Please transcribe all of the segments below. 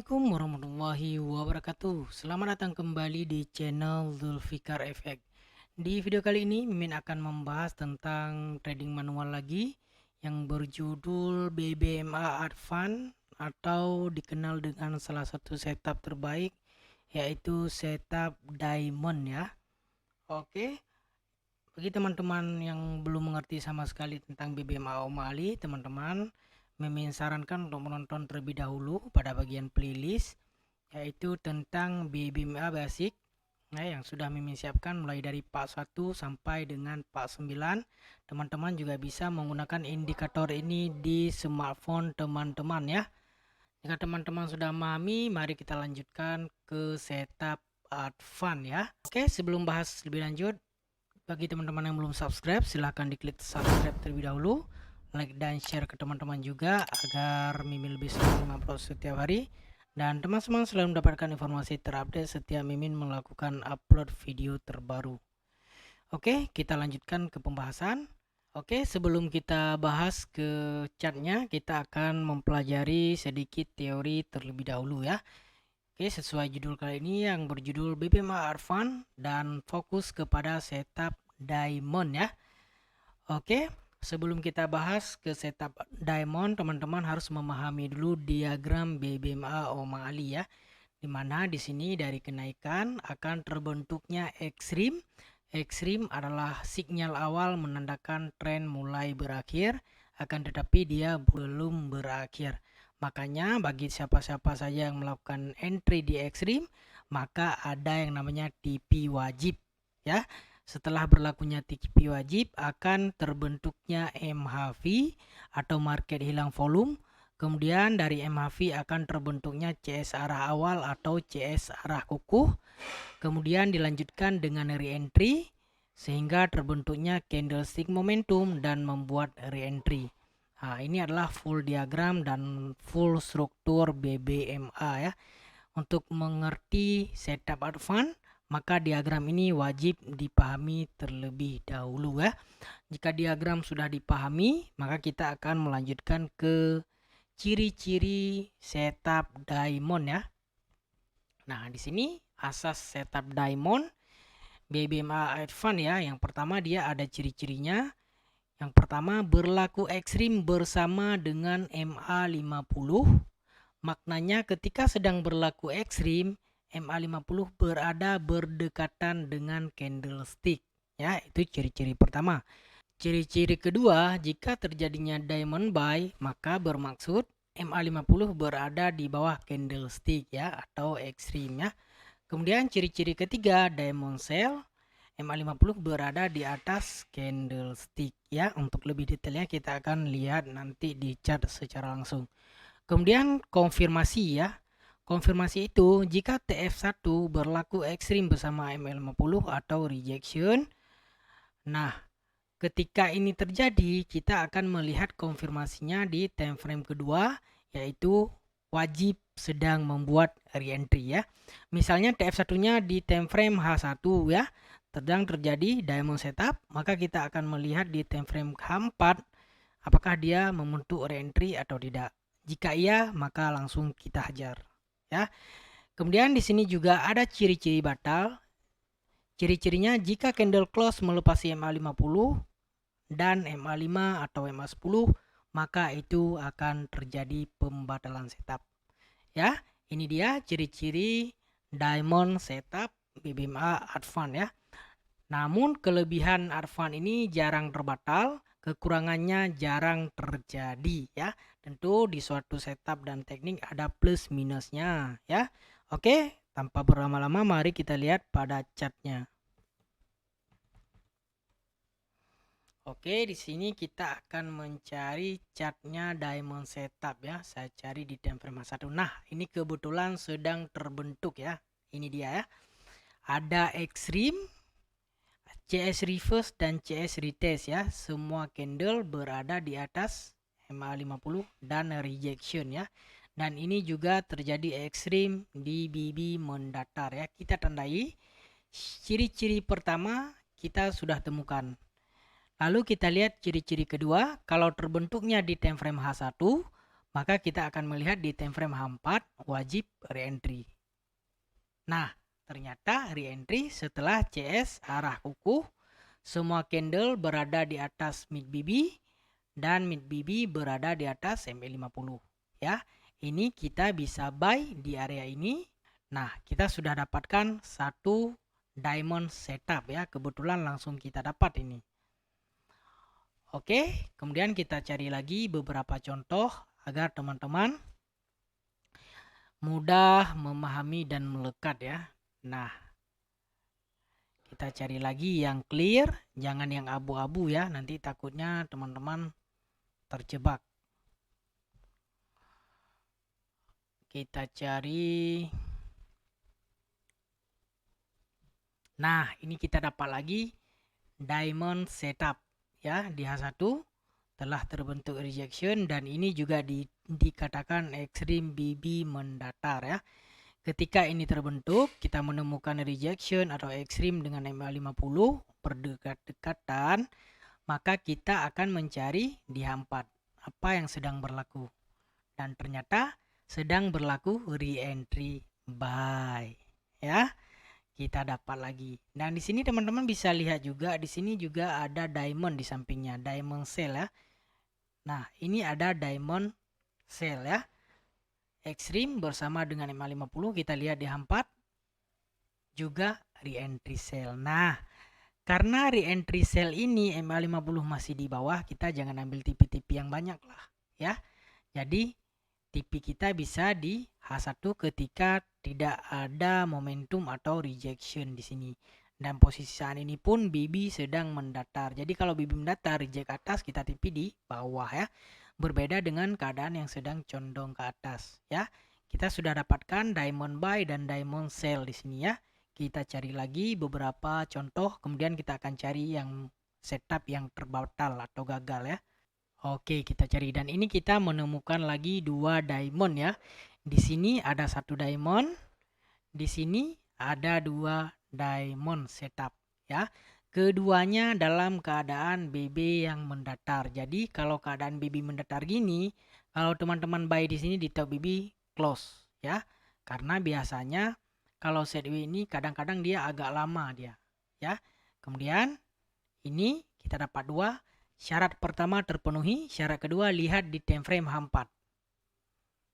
Assalamualaikum warahmatullahi wabarakatuh. Selamat datang kembali di channel Zulfikar Effect. Di video kali ini Mimin akan membahas tentang trading manual lagi yang berjudul BBMA Advance atau dikenal dengan salah satu setup terbaik, yaitu setup Diamond ya. Oke, bagi teman-teman yang belum mengerti sama sekali tentang BBMA O'Malley, teman-teman, Mimin sarankan untuk menonton terlebih dahulu pada bagian playlist, yaitu tentang BBMA Basic yang sudah Mimin siapkan mulai dari part 1 sampai dengan part 9. Teman-teman juga bisa menggunakan indikator ini di smartphone teman-teman ya. Jika teman-teman sudah memahami, mari kita lanjutkan ke setup Advance ya. Oke, sebelum bahas lebih lanjut, bagi teman-teman yang belum subscribe, silahkan diklik subscribe terlebih dahulu, like dan share ke teman-teman juga agar Mimin lebih sering mengupload setiap hari, dan teman-teman selalu mendapatkan informasi terupdate setiap Mimin melakukan upload video terbaru. Oke, kita lanjutkan ke pembahasan. Oke, sebelum kita bahas ke chartnya, kita akan mempelajari sedikit teori terlebih dahulu ya. Oke, sesuai judul kali ini yang berjudul BBMA Advance dan fokus kepada setup Diamond ya. Oke, sebelum kita bahas ke setup Diamond, teman-teman harus memahami dulu diagram BBMA O'Malley ya. Dimana di sini dari kenaikan akan terbentuknya ekstrim. Ekstrim adalah sinyal awal menandakan tren mulai berakhir, akan tetapi dia belum berakhir. Makanya bagi siapa-siapa saja yang melakukan entry di ekstrim, maka ada yang namanya TP wajib ya. Setelah berlakunya TP wajib akan terbentuknya MHV atau market hilang volume. Kemudian dari MHV akan terbentuknya CS arah awal atau CS arah kukuh. Kemudian dilanjutkan dengan re-entry sehingga terbentuknya candlestick momentum dan membuat re-entry. Nah, ini adalah full diagram dan full struktur BBMA ya. Untuk mengerti setup Advance, maka diagram ini wajib dipahami terlebih dahulu ya. Jika diagram sudah dipahami, maka kita akan melanjutkan ke ciri-ciri setup Diamond ya. Nah, di sini asas setup Diamond BBMA Advance ya. Yang pertama dia ada ciri-cirinya. Yang pertama berlaku ekstrim bersama dengan MA50. Maknanya ketika sedang berlaku ekstrim, MA50 berada berdekatan dengan candlestick. Ya, itu ciri-ciri pertama. Ciri-ciri kedua, jika terjadinya diamond buy, maka bermaksud MA50 berada di bawah candlestick ya atau ekstrim ya. Kemudian ciri-ciri ketiga, diamond sell, MA50 berada di atas candlestick ya. Untuk lebih detailnya kita akan lihat nanti di chart secara langsung. Kemudian konfirmasi ya. Konfirmasi itu jika TF1 berlaku ekstrim bersama MA50 atau rejection. Nah, ketika ini terjadi, kita akan melihat konfirmasinya di time frame kedua, yaitu wajib sedang membuat re-entry ya. Misalnya TF1-nya di time frame H1 ya, sedang terjadi diamond setup, maka kita akan melihat di time frame H4 apakah dia membentuk re-entry atau tidak. Jika iya, maka langsung kita hajar ya. Kemudian di sini juga ada ciri-ciri batal. Ciri-cirinya jika candle close melepasi MA50 dan MA5 atau MA10, maka itu akan terjadi pembatalan setup. Ya, ini dia ciri-ciri diamond setup BBMA Advance ya. Namun kelebihan Advance ini jarang terbatal, kekurangannya jarang terjadi ya. Tentu di suatu setup dan teknik ada plus minusnya ya. Oke, tanpa berlama-lama mari kita lihat pada chartnya. Oke, di sini kita akan mencari chartnya diamond setup ya. Saya cari di time frame 1. Nah, ini kebetulan sedang terbentuk ya. Ini dia ya. Ada ekstrim, CS reverse dan CS retest ya. Semua candle berada di atas MA50 dan rejection ya. Dan ini juga terjadi ekstrim di BB mendatar ya. Kita tandai ciri-ciri pertama kita sudah temukan. Lalu kita lihat ciri-ciri kedua, kalau terbentuknya di time frame H1, maka kita akan melihat di time frame H4 wajib reentry. Nah, ternyata reentry setelah CS arah kukuh, semua candle berada di atas mid BB dan mid BB berada di atas MA50 ya. Ini kita bisa buy di area ini. Nah, kita sudah dapatkan satu diamond setup ya. Kebetulan langsung kita dapat ini. Oke, kemudian kita cari lagi beberapa contoh agar teman-teman mudah memahami dan melekat ya. Nah, kita cari lagi yang clear, jangan yang abu-abu ya, nanti takutnya teman-teman terjebak. Kita cari. Nah, ini kita dapat lagi diamond setup ya, di H1 telah terbentuk rejection dan ini juga dikatakan extreme BB mendatar ya. Ketika ini terbentuk, kita menemukan rejection atau extreme dengan MA50 berdekat-dekatan, maka kita akan mencari di H4 apa yang sedang berlaku. Dan ternyata sedang berlaku re-entry buy ya. Kita dapat lagi. Dan di sini teman-teman bisa lihat juga, di sini juga ada diamond di sampingnya, diamond sell ya. Nah, ini ada diamond sell ya. Extreme bersama dengan MA50 kita lihat di H4 juga re-entry sell. Nah, karena re-entry sell ini MA50 masih di bawah, kita jangan ambil TP-TP yang banyak lah ya. Jadi TP kita bisa di H1 ketika tidak ada momentum atau rejection di sini. Dan posisi saat ini pun BB sedang mendatar. Jadi kalau BB mendatar, reject atas, kita TP di bawah ya. Berbeda dengan keadaan yang sedang condong ke atas ya. Kita sudah dapatkan diamond buy dan diamond sell di sini ya. Kita cari lagi beberapa contoh, kemudian kita akan cari yang setup yang terbatal atau gagal ya. Oke, kita cari dan ini kita menemukan lagi dua diamond ya. Di sini ada satu diamond, di sini ada dua diamond setup ya. Keduanya dalam keadaan BB yang mendatar. Jadi kalau keadaan BB mendatar gini, kalau teman-teman buy di sini di top BB close ya. Karena biasanya kalau sideways ini kadang-kadang dia agak lama dia ya. Kemudian ini kita dapat dua. Syarat pertama terpenuhi, syarat kedua lihat di time frame H4.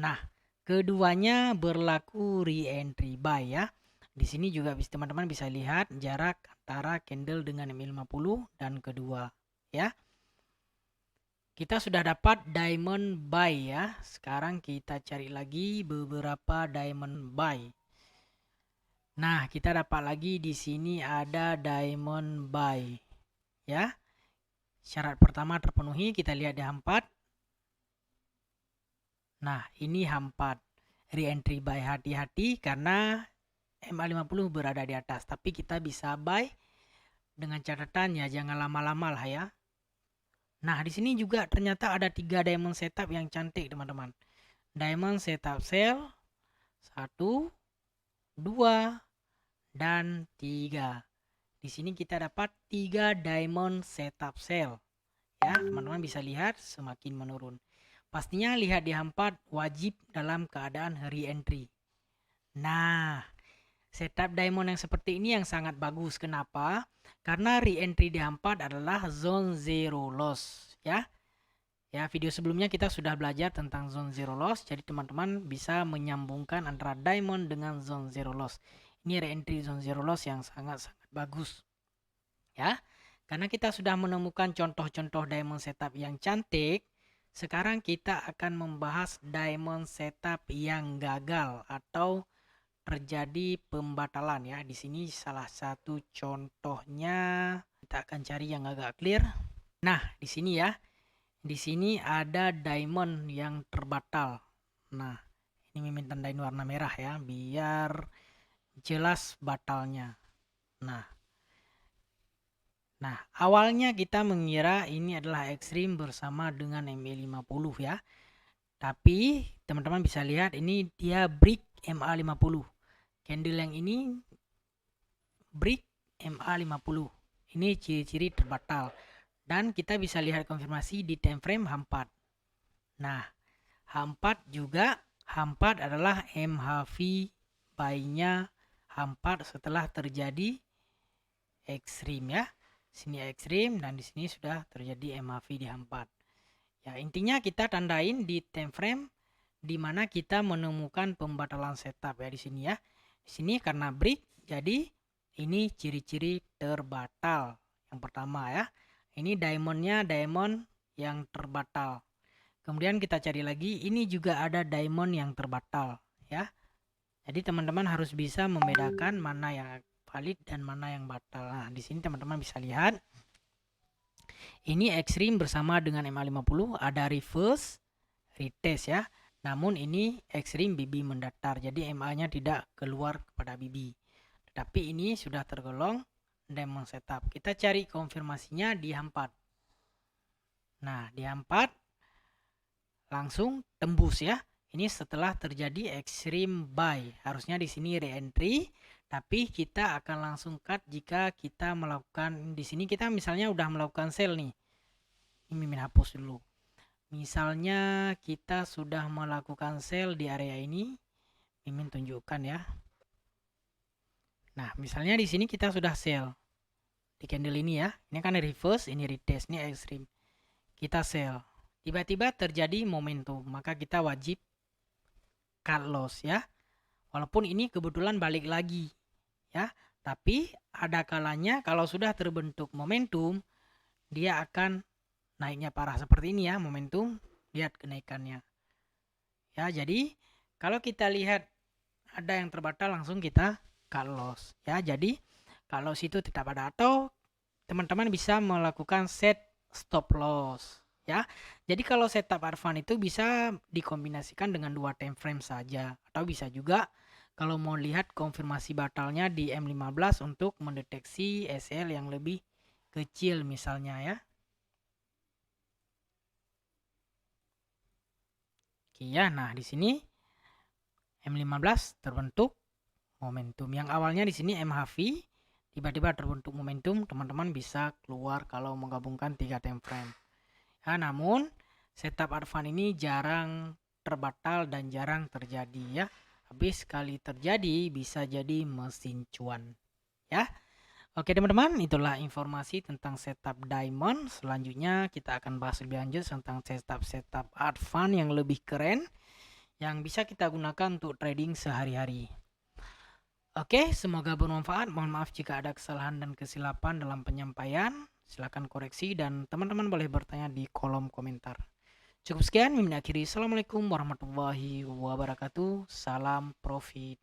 Nah, keduanya berlaku re-entry buy ya. Di sini juga teman-teman bisa lihat jarak antara candle dengan MA50 dan kedua ya. Kita sudah dapat diamond buy ya. Sekarang kita cari lagi beberapa diamond buy. Nah, kita dapat lagi di sini ada diamond buy ya. Syarat pertama terpenuhi, kita lihat di H4. Nah, ini H4. Re-entry buy, hati-hati karena MA50 berada di atas. Tapi kita bisa buy dengan catatan ya, jangan lama-lama lah ya. Nah, di sini juga ternyata ada 3 diamond setup yang cantik, teman-teman. Diamond setup sell 1, 2, dan 3. Di sini kita dapat 3 diamond setup sell. Ya, teman-teman bisa lihat semakin menurun. Pastinya lihat di H4 wajib dalam keadaan re-entry. Nah, setup diamond yang seperti ini yang sangat bagus. Kenapa? Karena re-entry di H4 adalah zone zero loss ya. Ya, video sebelumnya kita sudah belajar tentang zone zero loss. Jadi teman-teman bisa menyambungkan antara diamond dengan zone zero loss. Ini re-entry zone zero loss yang sangat-sangat bagus. Ya. Karena kita sudah menemukan contoh-contoh diamond setup yang cantik, sekarang kita akan membahas diamond setup yang gagal atau terjadi pembatalan ya. Di sini salah satu contohnya, kita akan cari yang agak clear. Nah, di sini ya. Di sini ada diamond yang terbatal. Nah, ini mimin tandain warna merah ya, biar jelas batalnya. Nah, awalnya kita mengira ini adalah ekstrim bersama dengan MA50 ya. Tapi teman-teman bisa lihat ini dia break MA50. Candle yang ini break MA50. Ini ciri-ciri terbatal. Dan kita bisa lihat konfirmasi di time frame H4. Nah, H4 juga, H4 adalah MHV buy-nya H4 setelah terjadi ekstrim ya. Sini ekstrim dan di sini sudah terjadi MHV di H4. Ya, intinya kita tandain di time frame di mana kita menemukan pembatalan setup ya di sini ya. Di sini karena break, jadi ini ciri-ciri terbatal. Yang pertama ya. Ini diamondnya diamond yang terbatal. Kemudian kita cari lagi, ini juga ada diamond yang terbatal ya. Jadi teman-teman harus bisa membedakan mana yang valid dan mana yang batal. Nah, di sini teman-teman bisa lihat ini ekstrim bersama dengan MA50 ada reverse retest ya. Namun ini ekstrim BB mendatar. Jadi MA-nya tidak keluar kepada BB. Tetapi ini sudah tergolong diamond setup. Kita cari konfirmasinya di H4. Nah, di H4 langsung tembus ya. Ini setelah terjadi extreme buy. Harusnya di sini re-entry, tapi kita akan langsung cut jika kita melakukan di sini kita misalnya udah melakukan sell nih. Ini Mimin hapus dulu. Misalnya kita sudah melakukan sell di area ini, Mimin tunjukkan ya. Nah, misalnya di sini kita sudah sell di candle ini ya. Ini kan reverse, ini retest, ini extreme. Kita sell. Tiba-tiba terjadi momentum, maka kita wajib cut loss ya. Walaupun ini kebetulan balik lagi ya, tapi ada kalanya kalau sudah terbentuk momentum, dia akan naiknya parah seperti ini ya, momentum, lihat kenaikannya. Ya, jadi kalau kita lihat ada yang terbatal langsung kita cut loss ya. Jadi kalau situ tetap ada atau teman-teman bisa melakukan set stop loss ya. Jadi kalau setup Advan itu bisa dikombinasikan dengan 2 time frame saja atau bisa juga kalau mau lihat konfirmasi batalnya di M15 untuk mendeteksi SL yang lebih kecil misalnya ya. Oke ya, nah di sini M15 terbentuk momentum. Yang awalnya di sini MHV tiba-tiba terbentuk momentum, teman-teman bisa keluar kalau menggabungkan 3 time frame. Ya, namun setup Advan ini jarang terbatal dan jarang terjadi ya. Habis sekali terjadi bisa jadi mesin cuan ya. Oke teman-teman, itulah informasi tentang setup diamond. Selanjutnya kita akan bahas lebih lanjut tentang setup Advan yang lebih keren yang bisa kita gunakan untuk trading sehari-hari. Oke, semoga bermanfaat. Mohon maaf jika ada kesalahan dan kesilapan dalam penyampaian. Silakan koreksi dan teman-teman boleh bertanya di kolom komentar. Cukup sekian, Mimin akhiri. Assalamualaikum warahmatullahi wabarakatuh. Salam profit.